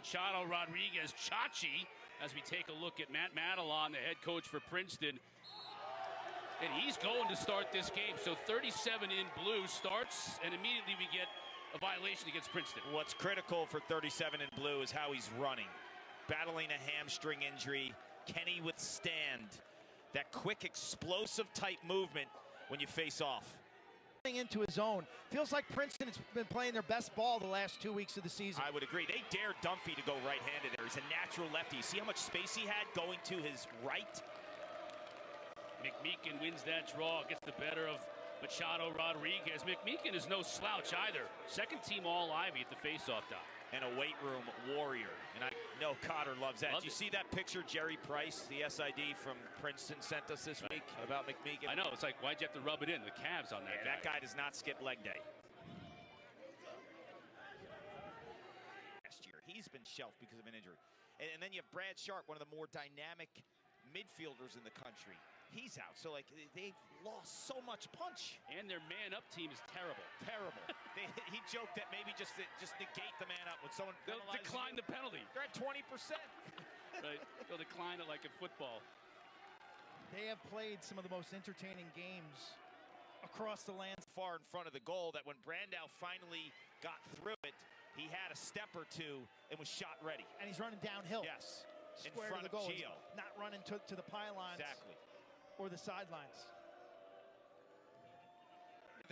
Machado Rodriguez, Chachi, as we take a look at Matt Madelon, the head coach for Princeton. And he's going to start this game. So 37 in blue starts, and immediately we get a violation against Princeton. What's critical for 37 in blue is how he's running. Battling a hamstring injury. Can he withstand that quick, explosive type movement when you face off? Into his own. Feels like Princeton has been playing their best ball the last 2 weeks of the season. I would agree. They dared Dunphy to go right-handed there. He's a natural lefty. You see how much space he had going to his right? Mcmeekin wins that draw, gets the better of Machado Rodriguez. Mcmeekin is no slouch either. Second team All-Ivy at the faceoff dot. And a weight room warrior. And I know Cotter loves that. Did you see that picture Jerry Price, the SID from Princeton, sent us this week about Mcmeekin? I know. It's like, why'd you have to rub it in? The calves on that guy. That guy does not skip leg day. Last year, he's been shelved because of an injury. And then you have Brad Sharp, one of the more dynamic midfielders in the country. He's out, so like they've lost so much punch. And their man-up team is terrible. Terrible. He joked that maybe just negate the man-up when someone they'll decline the penalty. They're at 20%. Right, they'll decline it like in football. They have played some of the most entertaining games across the land. Far in front of the goal that when Brandow finally got through it, he had a step or two and was shot ready. And he's running downhill. Yes. Square in front to the goal. of Gio. He's not running to the pylons. Exactly. Or the sidelines.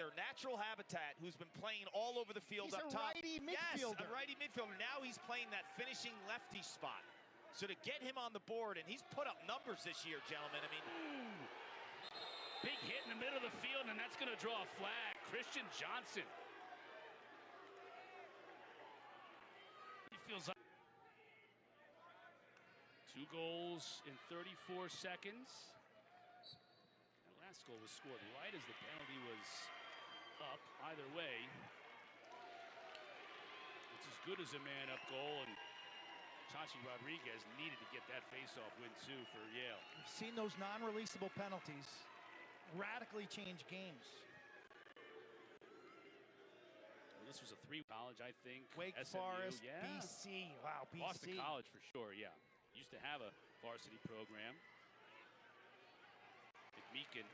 Their natural habitat, who's been playing all over the field up top. He's a righty midfielder. Yes, a righty midfielder. Now he's playing that finishing lefty spot. So to get him on the board, and he's put up numbers this year, gentlemen. I mean, big hit in the middle of the field, and that's going to draw a flag. Christian Johnson. He feels like 2 goals in 34 seconds. That last goal was scored right as the penalty was up. Either way, it's as good as a man-up goal, and Chachi Rodriguez needed to get that face-off win too for Yale. We've seen those non-releasable penalties radically change games. Well, this was a 3 college, I think. Wake SMU, Forest, yeah. BC. Wow, BC. Boston College for sure, yeah. Used to have a varsity program. Mcmeekin,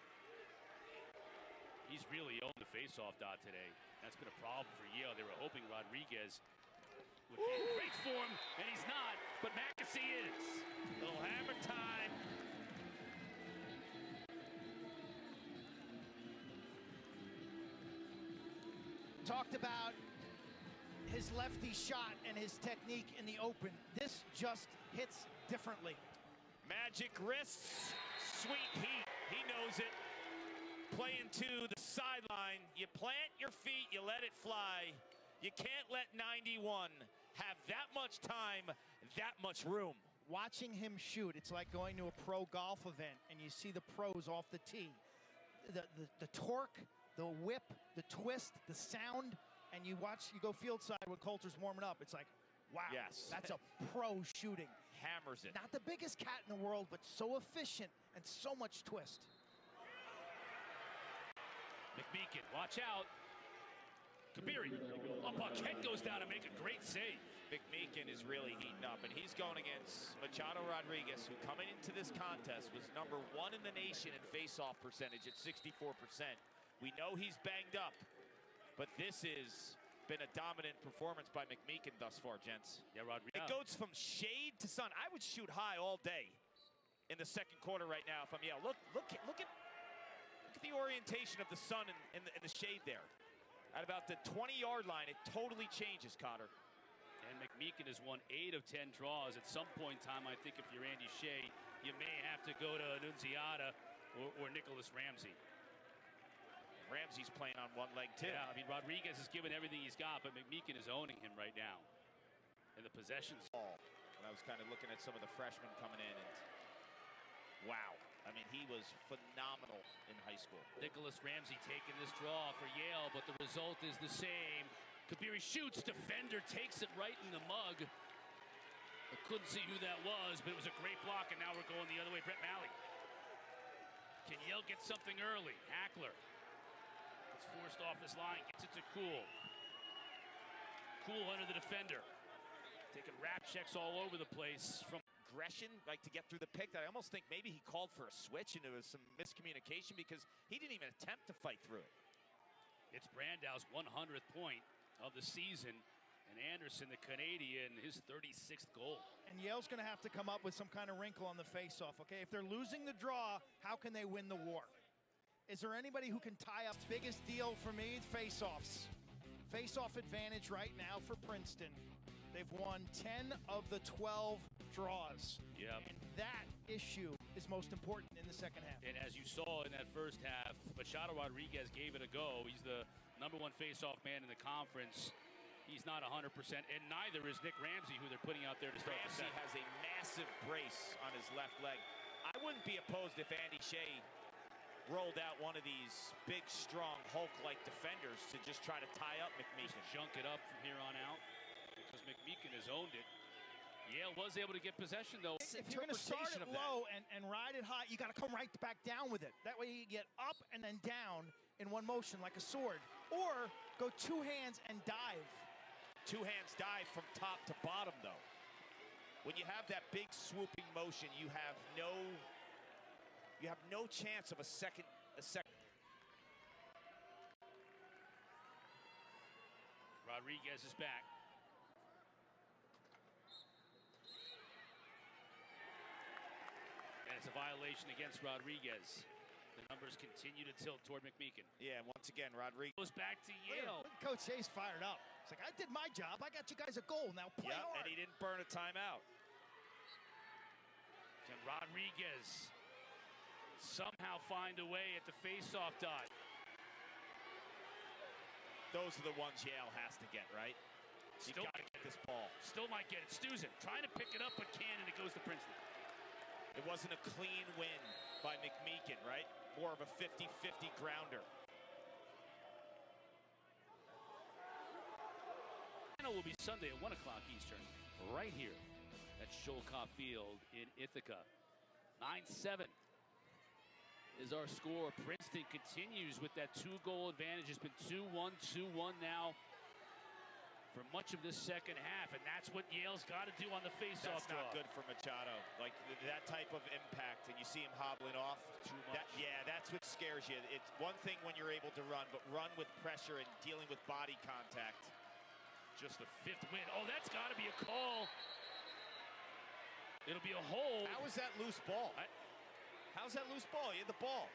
he's really owned the face-off dot today. That's been a problem for Yale. They were hoping Rodriguez would be in great form, and he's not, but Mackesy is. Little hammer time. Talked about his lefty shot and his technique in the open. This just hits differently. magic wrists, sweet heat. He knows it. Playing to the sideline. You plant your feet, you let it fly. You can't let 91 have that much time, that much room. Watching him shoot, it's like going to a pro golf event and you see the pros off the tee. The torque, the whip, the twist, the sound, and you go field side when Coulter's warming up. It's like, wow, yes, that's a pro shooting. Hammers it. Not the biggest cat in the world, but so efficient and so much twist. Mcmeekin, watch out. Kabiri, Paquette goes down to make a great save. Mcmeekin is really heating up, and he's going against Machado Rodriguez, who coming into this contest was #1 in the nation in face-off percentage at 64%. We know he's banged up, but this has been a dominant performance by Mcmeekin thus far, gents. Yeah, Rodriguez. It goes from shade to sun. I would shoot high all day in the second quarter right now if I'm Yale. Look at the orientation of the sun and the shade there. At about the 20-yard line, it totally changes, Cotter. And Mcmeekin has won 8 of 10 draws. At some point in time, I think if you're Andy Shea, you may have to go to Annunziata or Nicholas Ramsey. Ramsey's playing on one leg, too. Yeah, I mean, Rodriguez has given everything he's got, but Mcmeekin is owning him right now. And the possessions. When I was kind of looking at some of the freshmen coming in, and wow. I mean, he was phenomenal in high school. Nicholas Ramsey taking this draw for Yale, but the result is the same. Kabiri shoots, defender takes it right in the mug. I couldn't see who that was, but it was a great block, and now we're going the other way. Brett Malley. Can Yale get something early? Hackler. It's forced off his line, gets it to Cool. Cool under the defender. Taking rap checks all over the place from aggression, like to get through the pick, that I almost think maybe he called for a switch and there was some miscommunication because he didn't even attempt to fight through it. It's Brandau's 100th point of the season, and Anderson, the Canadian, his 36th goal. And Yale's going to have to come up with some kind of wrinkle on the faceoff, okay? If they're losing the draw, how can they win the war? Is there anybody who can tie up? Biggest deal for me, faceoffs. Faceoff advantage right now for Princeton. They've won 10 of the 12 draws. Yep. And that issue is most important in the second half. And as you saw in that first half, Machado Rodriguez gave it a go. He's the #1 faceoff man in the conference. He's not 100%, and neither is Nick Ramsey, who they're putting out there to start the Ramsey set. has a massive brace on his left leg. I wouldn't be opposed if Andy Shea rolled out one of these big, strong, Hulk-like defenders to just try to tie up Mcmeekin. Just junk it up from here on out because Mcmeekin has owned it. Yale was able to get possession, though. If you're going to start it low and ride it high, you got to come right back down with it. That way you get up and then down in one motion like a sword. Or go two hands and dive. Two hands dive from top to bottom, though. When you have that big swooping motion, you have no chance of a second. Rodriguez is back. And it's a violation against Rodriguez. The numbers continue to tilt toward Mcmeekin. Yeah, once again, Rodriguez Goes back to Yale. Coach Hayes fired up. It's like, I did my job. I got you guys a goal. Now play hard. And he didn't burn a timeout. Can Rodriguez somehow find a way at the face-off dot? Those are the ones Yale has to get, right? You got to get this ball. Still might get it. Stuzen trying to pick it up, but can, and it goes to Princeton. It wasn't a clean win by Mcmeekin, right? More of a 50-50 grounder. Final will be Sunday at 1 o'clock Eastern, right here at Sholkoff Field in Ithaca. 9-7 is our score. Princeton continues with that 2-goal advantage. It's been 2-1, 2-1 now for much of this second half, and that's what Yale's got to do on the face-off draw. That's not good for Machado. Like that type of impact, and you see him hobbling off. Too much. That's what scares you. It's one thing when you're able to run, but run with pressure and dealing with body contact. Just the 5th win. Oh, that's got to be a call. It'll be a hold. How is that loose ball? How's that loose ball? He had the ball.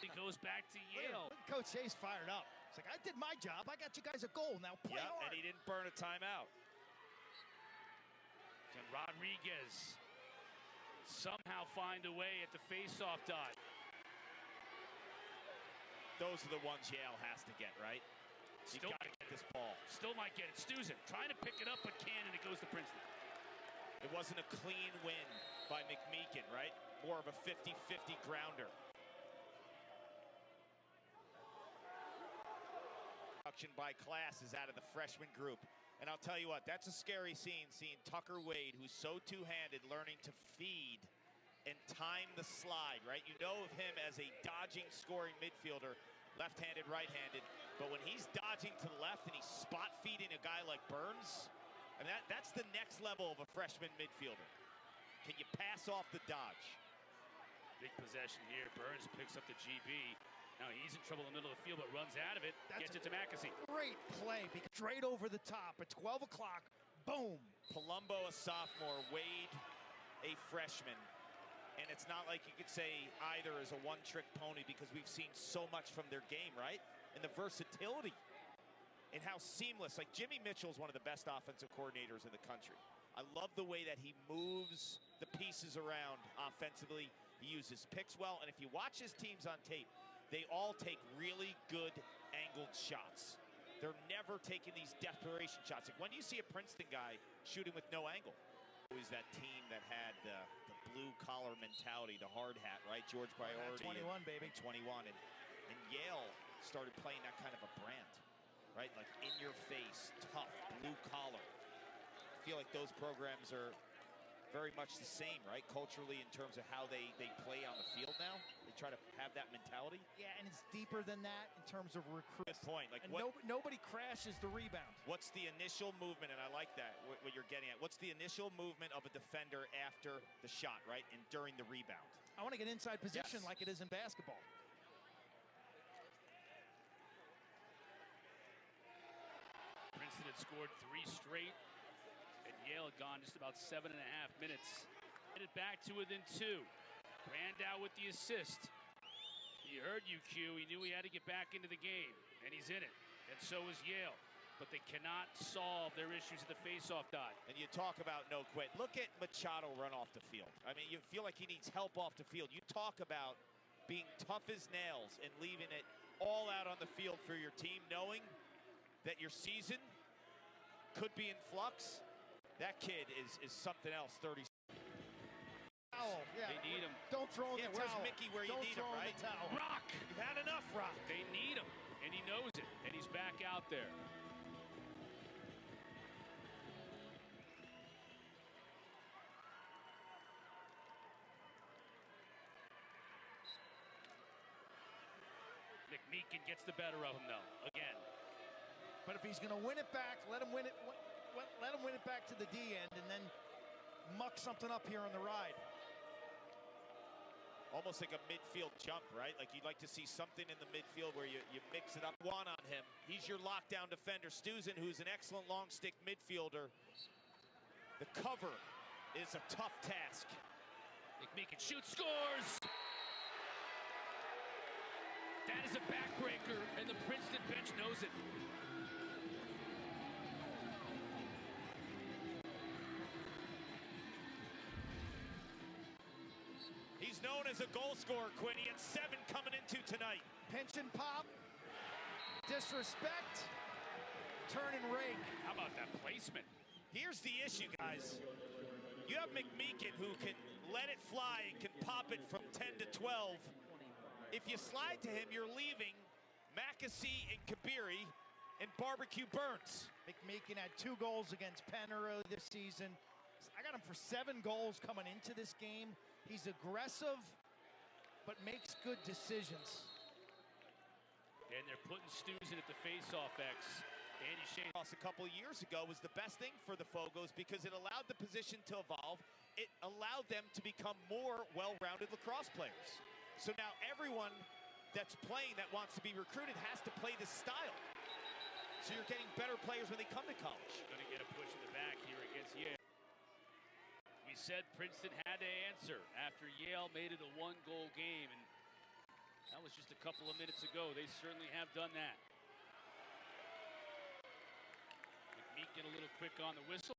It goes back to Yale. Coach Hayes fired up. It's like, I did my job. I got you guys a goal. Now play hard. And he didn't burn a timeout. Can Rodriguez somehow find a way at the face-off dot? Those are the ones Yale has to get, right? You got to get this ball. Still might get it. Stuzen trying to pick it up, but can, and it goes to Princeton. It wasn't a clean win by Mcmeekin, right? More of a 50-50 grounder. By class is out of the freshman group. And I'll tell you what, that's a scary scene, seeing Tucker Wade, who's so two-handed, learning to feed and time the slide, right? You know of him as a dodging, scoring midfielder, left-handed, right-handed. But when he's dodging to the left and he's spot feeding a guy like Burns, I mean, that's the next level of a freshman midfielder. Can you pass off the dodge? Big possession here. Burns picks up the GB. Now he's in trouble in the middle of the field, but runs out of it. Gets it to Mcmeekin. Great play, straight over the top at 12 o'clock. Boom. Palumbo, a sophomore. Wade, a freshman. And it's not like you could say either is a one-trick pony because we've seen so much from their game, right? And the versatility and how seamless. Like Jimmy Mitchell's one of the best offensive coordinators in the country. I love the way that he moves the pieces around offensively. He uses picks well. And if you watch his teams on tape, they all take really good angled shots. They're never taking these desperation shots. Like when you see a Princeton guy shooting with no angle. Always that team that had the blue collar mentality, the hard hat, right? George Priority. 21, baby. 21. And Yale started playing that kind of a brand, right? Like in your face, tough, blue collar. I feel like those programs are very much the same, right? Culturally, in terms of how they play on the field now. They try to have that mentality. Yeah, and it's deeper than that in terms of recruitment. Good point. Like, and nobody crashes the rebound. What's the initial movement, and I like that, what you're getting at. What's the initial movement of a defender after the shot, right, and during the rebound? I want to get inside position Yes. like it is in basketball. Princeton had scored 3 straight, and Yale had gone just about 7.5 minutes. Get it back to within 2. Brandow with the assist. He heard UQ. He knew he had to get back into the game, and he's in it. And so is Yale. But they cannot solve their issues at the faceoff dot. And you talk about no quit. Look at Machado run off the field. I mean, you feel like he needs help off the field. You talk about being tough as nails and leaving it all out on the field for your team, knowing that your season could be in flux. That kid is something else. 30. Towel. Yeah. They need him. Don't throw in the where's towel. Mickey where you Don't need him, throw in right? the towel. Rock! You've had enough, Rock. They need him, and he knows it, and he's back out there. Mcmeekin gets the better of him, though, again. But if he's going to win it back, let him win it. Let him win it back to the D end, and then muck something up here on the ride. Almost like a midfield jump, right? Like you'd like to see something in the midfield where you mix it up. One on him. He's your lockdown defender. Stuzen, who's an excellent long stick midfielder. The cover is a tough task. Mcmeekin shoots, scores! That is a backbreaker, and the Princeton bench knows it. He's known as a goal scorer, Quinn. He had 7 coming into tonight. Pinch and pop. Disrespect. Turn and rake. How about that placement? Here's the issue, guys. You have Mcmeekin who can let it fly and can pop it from 10 to 12. If you slide to him, you're leaving Mackesy and Kabiri and Barbecue Burns. Mcmeekin had 2 goals against Penn early this season. I got him for 7 goals coming into this game. He's aggressive, but makes good decisions. And they're putting Stuzen at the faceoff X. Andy Shane. A couple of years ago was the best thing for the Fogos because it allowed the position to evolve. It allowed them to become more well-rounded lacrosse players. So now everyone that's playing that wants to be recruited has to play this style. So you're getting better players when they come to college. Going to get a push in the back here against Yale. We said Princeton had to answer after Yale made it a 1-goal game, and that was just a couple of minutes ago. They certainly have done that. Mcmeekin a little quick on the whistle.